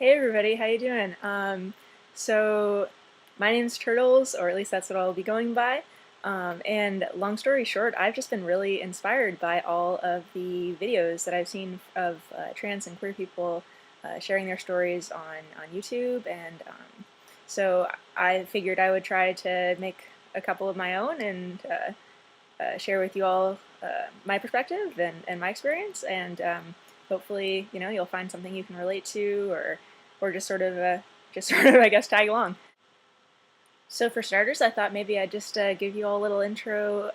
Hey everybody, how you doing? So my name's Turtles, or at least that's what I'll be going by. And long story short, I've just been really inspired by all of the videos that I've seen of trans and queer people sharing their stories on YouTube, and so I figured I would try to make a couple of my own and share with you all my perspective and my experience, and hopefully, you'll find something you can relate to, or just sort of, I guess, tag along. So for starters, I thought maybe I'd just give you all a little intro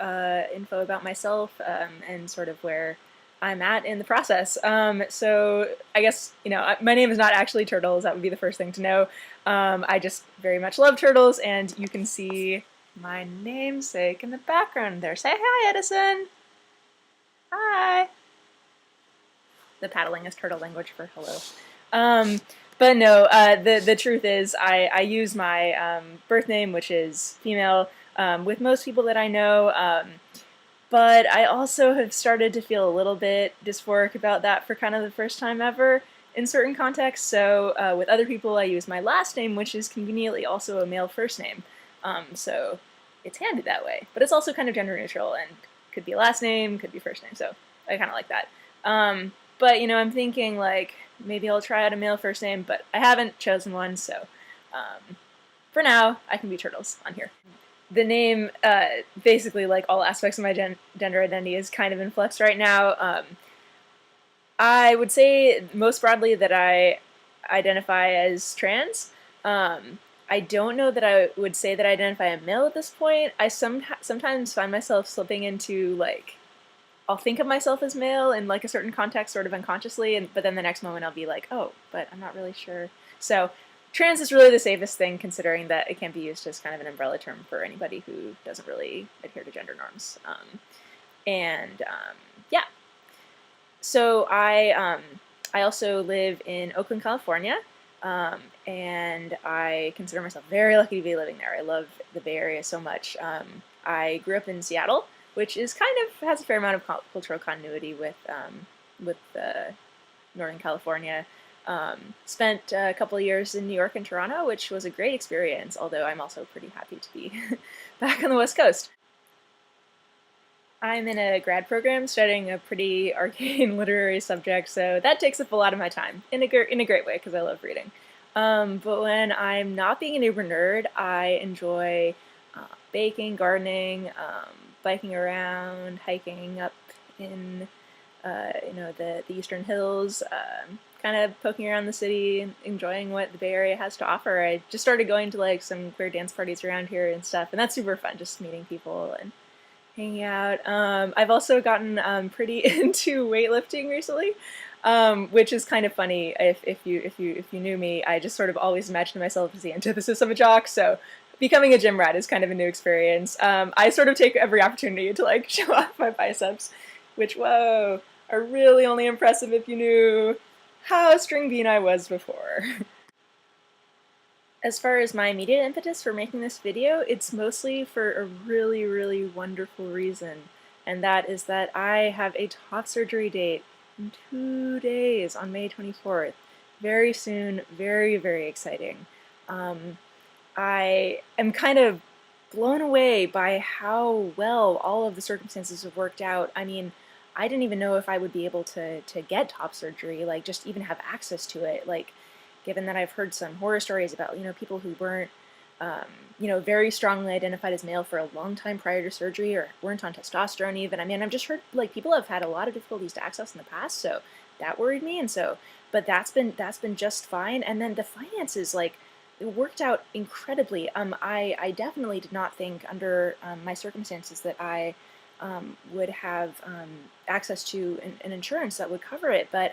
info about myself and sort of where I'm at in the process. So I guess, my name is not actually Turtles. That would be the first thing to know. I just very much love turtles, and you can see my namesake in the background there. Say hi, Edison. Hi. The paddling is turtle language for hello. Um, but no, the truth is, I use my birth name, which is female, with most people that I know. But I also have started to feel a little bit dysphoric about that for kind of the first time ever in certain contexts. So with other people, I use my last name, which is conveniently also a male first name. So it's handy that way. But it's also kind of gender neutral and could be a last name, could be first name. So I kind of like that. But I'm thinking like maybe I'll try out a male first name, but I haven't chosen one. So for now, I can be Turtles on here. The name, basically, like all aspects of my gender identity, is kind of in flux right now. I would say most broadly that I identify as trans. I don't know that I would say that I identify as male at this point. I sometimes find myself slipping into like I'll think of myself as male in like a certain context, sort of unconsciously, but then the next moment I'll be like, oh, but I'm not really sure. So trans is really the safest thing, considering that it can be used as kind of an umbrella term for anybody who doesn't really adhere to gender norms. And yeah, so I also live in Oakland, California, and I consider myself very lucky to be living there. I love the Bay Area so much. I grew up in Seattle, which is kind of has a fair amount of cultural continuity with Northern California. Spent a couple of years in New York and Toronto, which was a great experience. Although I'm also pretty happy to be back on the West Coast. I'm in a grad program studying a pretty arcane literary subject, so that takes up a lot of my time in a great way because I love reading. But when I'm not being an uber nerd, I enjoy baking, gardening, biking around, hiking up in the eastern hills, kind of poking around the city, enjoying what the Bay Area has to offer. I just started going to like some queer dance parties around here and stuff, and that's super fun, just meeting people and hanging out. I've also gotten pretty into weightlifting recently, which is kind of funny. If you knew me, I just sort of always imagined myself as the antithesis of a jock. So becoming a gym rat is kind of a new experience. I sort of take every opportunity to like show off my biceps, which whoa are really only impressive if you knew how string bean I was before. As far as my immediate impetus for making this video, it's mostly for a really, really wonderful reason, and that is that I have a top surgery date in 2 days on May 24th. Very soon, very, very exciting. I am kind of blown away by how well all of the circumstances have worked out. I mean, I didn't even know if I would be able to get top surgery, like just even have access to it. Like, given that I've heard some horror stories about, people who weren't, very strongly identified as male for a long time prior to surgery or weren't on testosterone even. I mean, I've just heard like people have had a lot of difficulties to access in the past, so that worried me. And so, but that's been just fine. And then the finances, like, it worked out incredibly. I definitely did not think under my circumstances that I would have access to an insurance that would cover it. But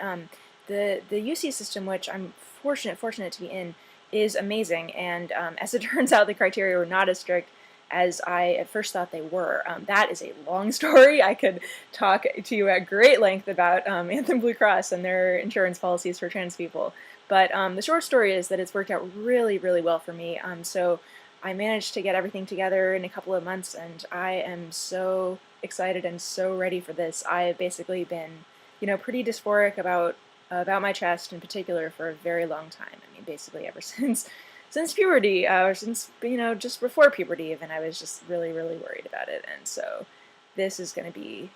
the UC system, which I'm fortunate to be in, is amazing. And as it turns out, the criteria were not as strict as I at first thought they were. That is a long story. I could talk to you at great length about Anthem Blue Cross and their insurance policies for trans people. But the short story is that it's worked out really, really well for me. So I managed to get everything together in a couple of months, and I am so excited and so ready for this. I have basically been, pretty dysphoric about about my chest in particular for a very long time. I mean, basically ever since puberty, or since, you know, just before puberty even, I was just really, really worried about it. And so this is going to be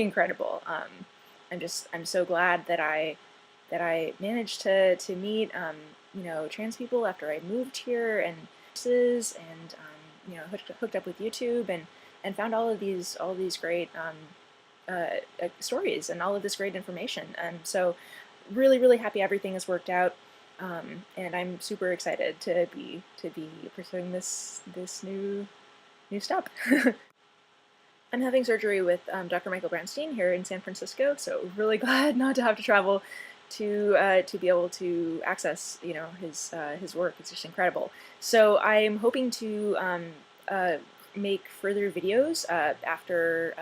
incredible. I'm so glad that I managed to meet, you know, trans people after I moved here, and you know, hooked up with YouTube, and found all of these great stories and all of this great information. And so really, really happy everything has worked out. And I'm super excited to be pursuing this new step. I'm having surgery with Dr. Michael Brownstein here in San Francisco, so really glad not to have to travel to be able to access, you know, his work. It's just incredible. So I'm hoping to make further videos after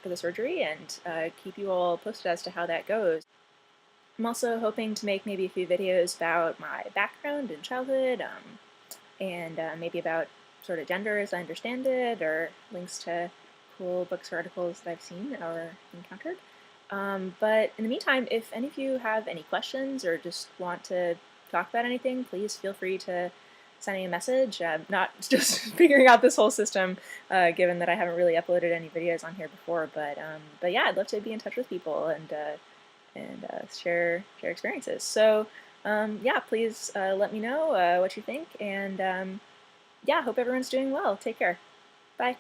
the surgery, and keep you all posted as to how that goes. I'm also hoping to make maybe a few videos about my background in childhood, and maybe about sort of gender as I understand it, or links to cool books or articles that I've seen or encountered. But in the meantime, if any of you have any questions or just want to talk about anything, please feel free to send me a message. I'm not just figuring out this whole system, given that I haven't really uploaded any videos on here before. But yeah, I'd love to be in touch with people and share experiences. So yeah, please let me know what you think, and yeah, hope everyone's doing well. Take care. Bye.